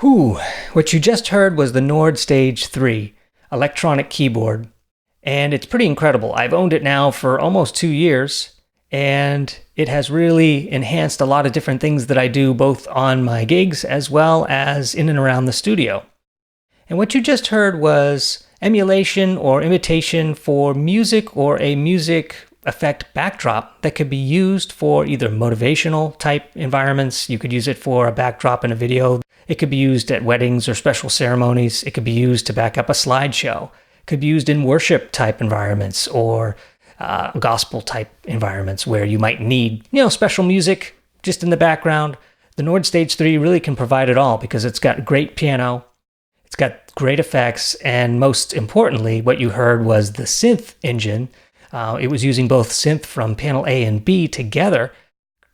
Whew, what you just heard was the Nord Stage 3 electronic keyboard, and it's pretty incredible. I've owned it now for almost 2 years, and it has really enhanced a lot of different things that I do both on my gigs as well as in and around the studio. And what you just heard was emulation or imitation for music or a music effect backdrop that could be used for either motivational type environments. You could use it for a backdrop in a video. It could be used at weddings or special ceremonies. It could be used to back up a slideshow. It could be used in worship type environments or gospel type environments where you might need, special music just in the background. The Nord Stage 3 really can provide it all because it's got great piano, it's got great effects, and most importantly, what you heard was the Synth engine. It was using both synth from panel A and B together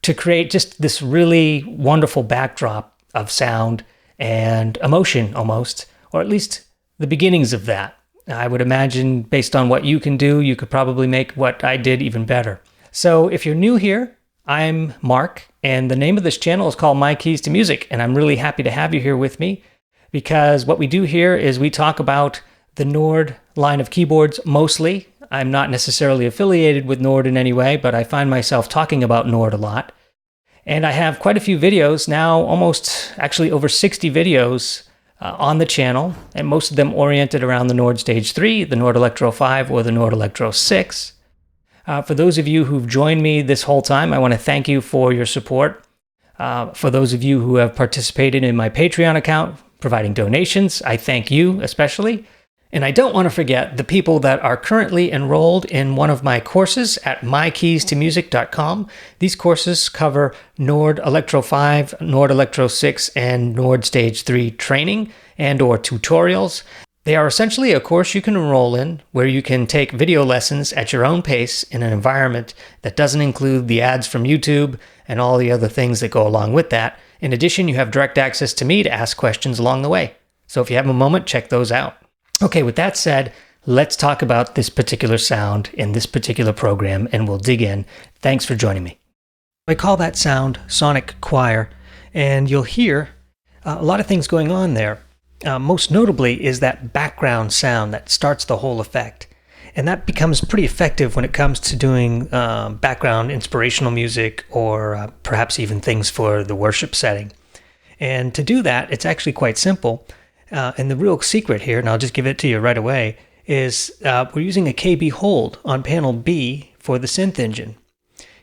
to create just this really wonderful backdrop of sound and emotion almost, or at least the beginnings of that. I would imagine based on what you can do, you could probably make what I did even better. So if you're new here, I'm Marc, and the name of this channel is called My Keys to Music, and I'm really happy to have you here with me because what we do here is we talk about the Nord line of keyboards mostly. I'm not necessarily affiliated with Nord in any way, but I find myself talking about Nord a lot. And I have quite a few videos now, almost actually over 60 videos on the channel, and most of them oriented around the Nord Stage 3, the Nord Electro 5, or the Nord Electro 6. For those of you who've joined me this whole time, I want to thank you for your support. For those of you who have participated in my Patreon account, providing donations, I thank you especially. And I don't want to forget the people that are currently enrolled in one of my courses at mykeystomusic.com. These courses cover Nord Electro 5, Nord Electro 6, and Nord Stage 3 training and or tutorials. They are essentially a course you can enroll in where you can take video lessons at your own pace in an environment that doesn't include the ads from YouTube and all the other things that go along with that. In addition, you have direct access to me to ask questions along the way. So if you have a moment, check those out. Okay, with that said, let's talk about this particular sound in this particular program, and we'll dig in. Thanks for joining me. I call that sound sonic choir, and you'll hear a lot of things going on there. Most notably is that background sound that starts the whole effect. And that becomes pretty effective when it comes to doing background inspirational music or perhaps even things for the worship setting. And to do that, it's actually quite simple. And the real secret here, and I'll just give it to you right away, is we're using a KB hold on panel B for the synth engine.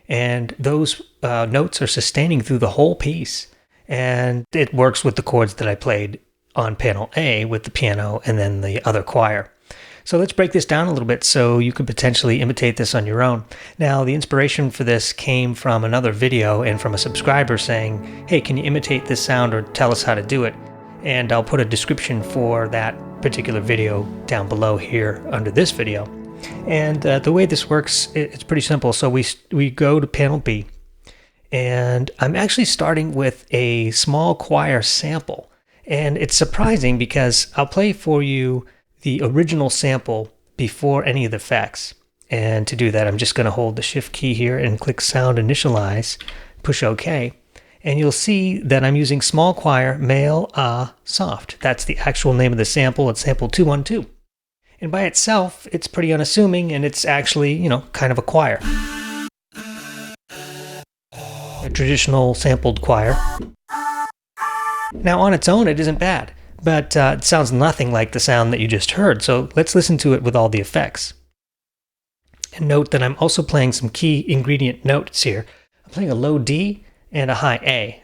And those notes are sustaining through the whole piece. And it works with the chords that I played on panel A with the piano and then the other choir. So let's break this down a little bit so you could potentially imitate this on your own. Now, the inspiration for this came from another video and from a subscriber saying, hey, can you imitate this sound or tell us how to do it? And I'll put a description for that particular video down below here under this video. And the way this works, it's pretty simple. So we go to panel B, and I'm actually starting with a small choir sample. And it's surprising because I'll play for you the original sample before any of the effects. And to do that, I'm just going to hold the shift key here and click sound initialize, push OK. And you'll see that I'm using small choir, male, soft. That's the actual name of the sample. It's sample 212. And by itself, it's pretty unassuming, and it's actually, kind of a choir. A traditional sampled choir. Now, on its own, it isn't bad, but it sounds nothing like the sound that you just heard. So let's listen to it with all the effects. And note that I'm also playing some key ingredient notes here. I'm playing a low D and a high A.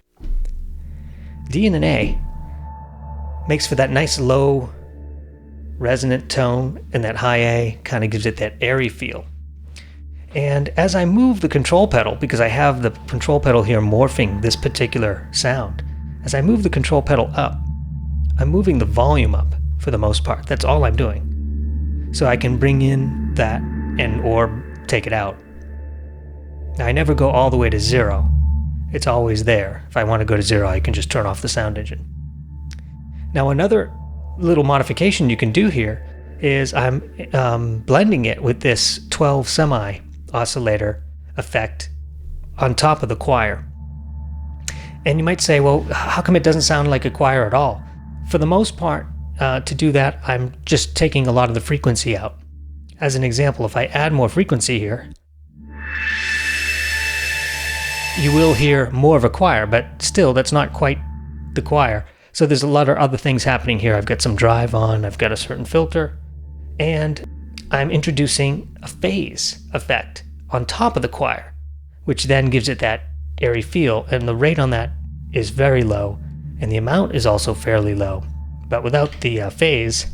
D and an A makes for that nice low resonant tone, and that high A kind of gives it that airy feel. And as I move the control pedal, because I have the control pedal here morphing this particular sound, as I move the control pedal up, I'm moving the volume up for the most part. That's all I'm doing. So I can bring in that and or take it out. Now I never go all the way to 0. It's always there. If I want to go to 0, I can just turn off the sound engine. Now another little modification you can do here is I'm blending it with this 12 semi oscillator effect on top of the choir. And you might say, well, how come it doesn't sound like a choir at all? For the most part, to do that, I'm just taking a lot of the frequency out. As an example, if I add more frequency here, you will hear more of a choir, but still, that's not quite the choir. So there's a lot of other things happening here. I've got some drive on, I've got a certain filter, and I'm introducing a phase effect on top of the choir, which then gives it that airy feel, and the rate on that is very low, and the amount is also fairly low. But without the phase,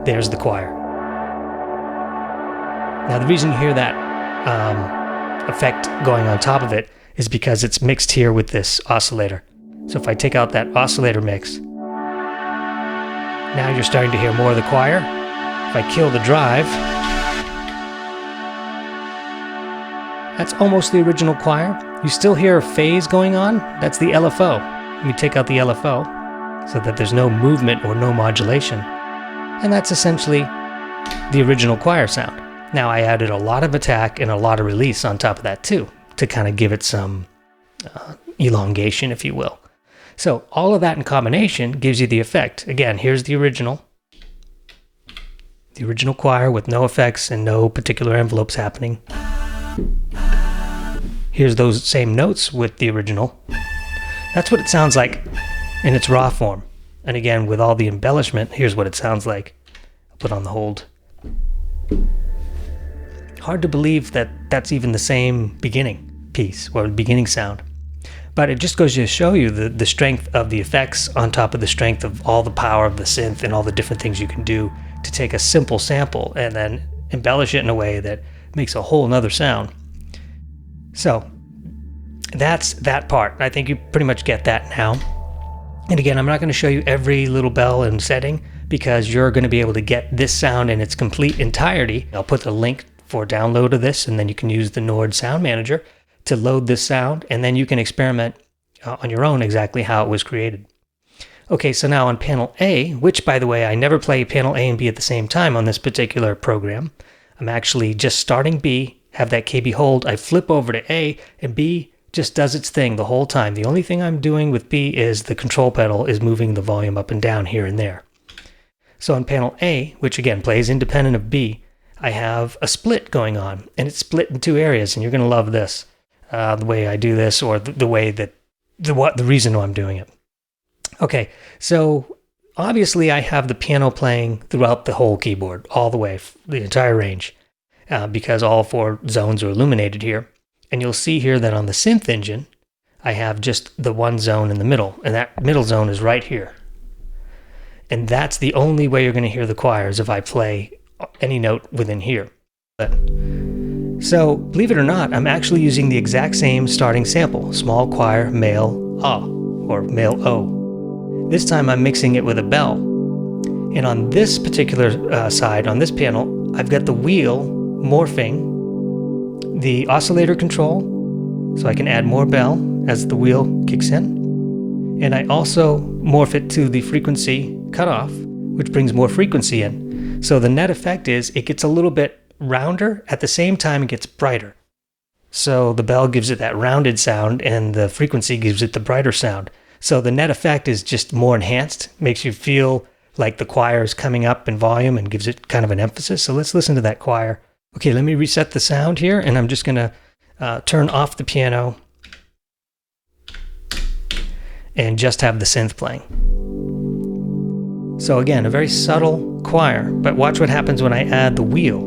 there's the choir. Now the reason you hear that effect going on top of it is because it's mixed here with this oscillator. So if I take out that oscillator mix, now you're starting to hear more of the choir. If I kill the drive, that's almost the original choir. You still hear a phase going on. That's the LFO. Let me take out the LFO so that there's no movement or no modulation. And that's essentially the original choir sound. Now I added a lot of attack and a lot of release on top of that too, to kind of give it some elongation, if you will. So all of that in combination gives you the effect. Again, here's the original choir with no effects and no particular envelopes happening. Here's those same notes with the original. That's what it sounds like in its raw form. And again, with all the embellishment, here's what it sounds like. I'll put on the hold. Hard to believe that that's even the same beginning piece or beginning sound. But it just goes to show you the strength of the effects on top of the strength of all the power of the synth and all the different things you can do to take a simple sample and then embellish it in a way that makes a whole nother sound. So that's that part. I think you pretty much get that now. And again, I'm not going to show you every little bell and setting because you're going to be able to get this sound in its complete entirety. I'll put the link for download of this, and then you can use the Nord Sound Manager to load this sound, and then you can experiment on your own exactly how it was created. Okay, so now on panel A, which by the way, I never play panel A and B at the same time on this particular program. I'm actually just starting B, have that KB hold, I flip over to A, and B just does its thing the whole time. The only thing I'm doing with B is the control pedal is moving the volume up and down here and there. So on panel A, which again plays independent of B, I have a split going on, and it's split in two areas, and you're going to love this. The way I do this, or the way that the reason why I'm doing it. Okay, so obviously I have the piano playing throughout the whole keyboard, all the way, the entire range, because all four zones are illuminated here. And you'll see here that on the synth engine, I have just the one zone in the middle, and that middle zone is right here. And that's the only way you're going to hear the choirs if I play any note within here. So, believe it or not, I'm actually using the exact same starting sample, small choir, male A, or male O. This time I'm mixing it with a bell. And on this particular side, on this panel, I've got the wheel morphing the oscillator control, so I can add more bell as the wheel kicks in. And I also morph it to the frequency cutoff, which brings more frequency in. So the net effect is it gets a little bit rounder, at the same time it gets brighter. So the bell gives it that rounded sound and the frequency gives it the brighter sound. So the net effect is just more enhanced, makes you feel like the choir is coming up in volume and gives it kind of an emphasis. So let's listen to that choir. Okay, let me reset the sound here, and I'm just going to turn off the piano and just have the synth playing. So again, a very subtle choir, but watch what happens when I add the wheel.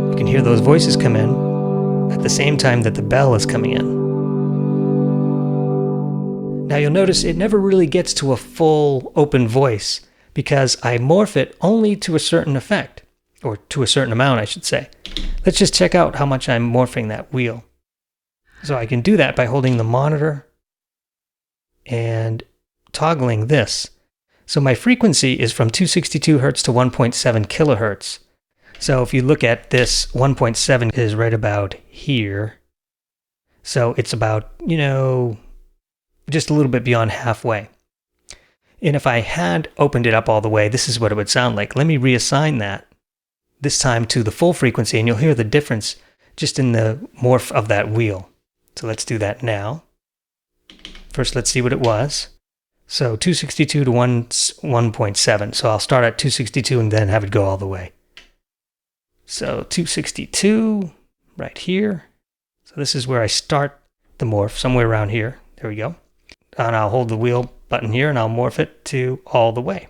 You can hear those voices come in at the same time that the bell is coming in. Now you'll notice it never really gets to a full open voice because I morph it only to a certain effect, or to a certain amount, I should say. Let's just check out how much I'm morphing that wheel. So I can do that by holding the monitor and toggling this. So my frequency is from 262 Hertz to 1.7 kilohertz. So if you look at this, 1.7 is right about here. So it's about, just a little bit beyond halfway. And if I had opened it up all the way, this is what it would sound like. Let me reassign that, this time to the full frequency, and you'll hear the difference just in the morph of that wheel. So let's do that now. First, let's see what it was. So 262 to 1.7. So I'll start at 262 and then have it go all the way. So 262 right here. So this is where I start the morph, somewhere around here. There we go. And I'll hold the wheel button here and I'll morph it to all the way.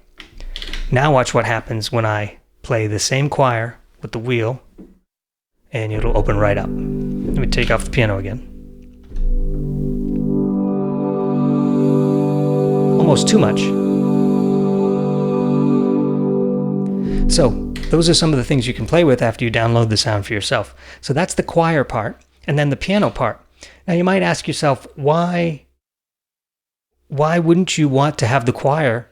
Now watch what happens when I play the same choir with the wheel, and it'll open right up. Let me take off the piano again. Almost too much. So those are some of the things you can play with after you download the sound for yourself. So that's the choir part, and then the piano part. Now you might ask yourself, why wouldn't you want to have the choir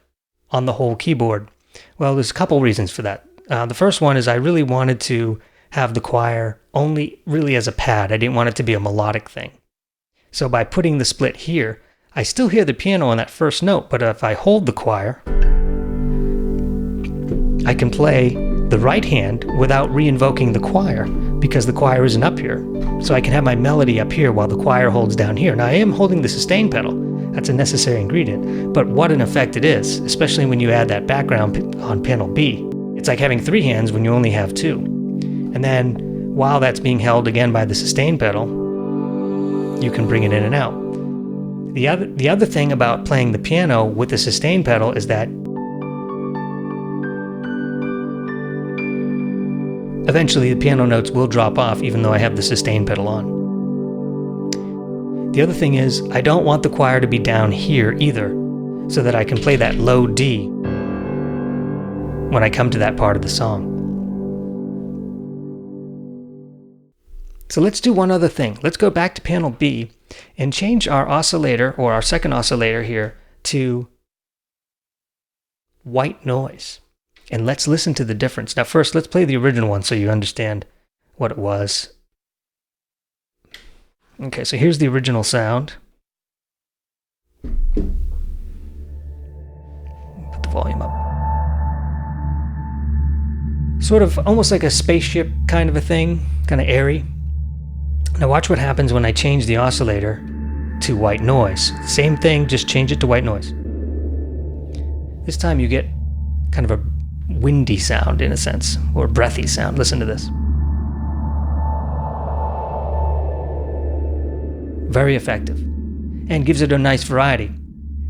on the whole keyboard? Well, there's a couple reasons for that. The first one is I really wanted to have the choir only really as a pad. I didn't want it to be a melodic thing. So by putting the split here, I still hear the piano on that first note, but if I hold the choir, I can play the right hand without re-invoking the choir because the choir isn't up here. So I can have my melody up here while the choir holds down here. Now I am holding the sustain pedal. That's a necessary ingredient, but what an effect it is, especially when you add that background on panel B. It's like having three hands when you only have two. And then while that's being held again by the sustain pedal, you can bring it in and out. The other thing about playing the piano with the sustain pedal is that eventually the piano notes will drop off even though I have the sustain pedal on. The other thing is, I don't want the choir to be down here either, so that I can play that low D when I come to that part of the song. So let's do one other thing. Let's go back to panel B and change our oscillator, or our second oscillator here, to white noise. And let's listen to the difference. Now first, let's play the original one so you understand what it was. Okay, so here's the original sound. Put the volume up. Sort of almost like a spaceship kind of a thing, kind of airy. Now watch what happens when I change the oscillator to white noise. Same thing, just change it to white noise. This time you get kind of a windy sound in a sense, or breathy sound. Listen to this. Very effective, and gives it a nice variety.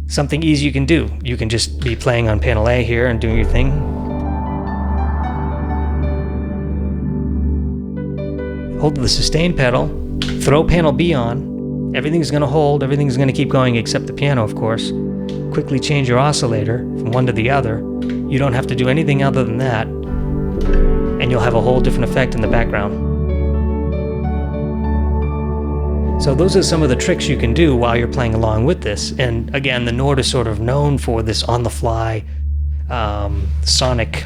Something easy you can do. You can just be playing on panel A here and doing your thing. Hold the sustain pedal, throw panel B on, everything's going to hold, everything's going to keep going except the piano, of course. Quickly change your oscillator from one to the other. You don't have to do anything other than that, and you'll have a whole different effect in the background. So those are some of the tricks you can do while you're playing along with this. And again, the Nord is sort of known for this on-the-fly sonic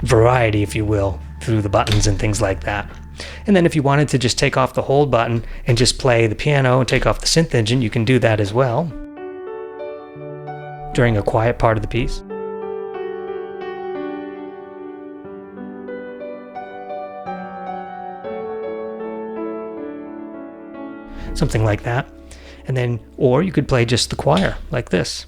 variety, if you will, through the buttons and things like that. And then if you wanted to just take off the hold button and just play the piano and take off the synth engine, you can do that as well during a quiet part of the piece. Something like that. And then, or you could play just the choir like this.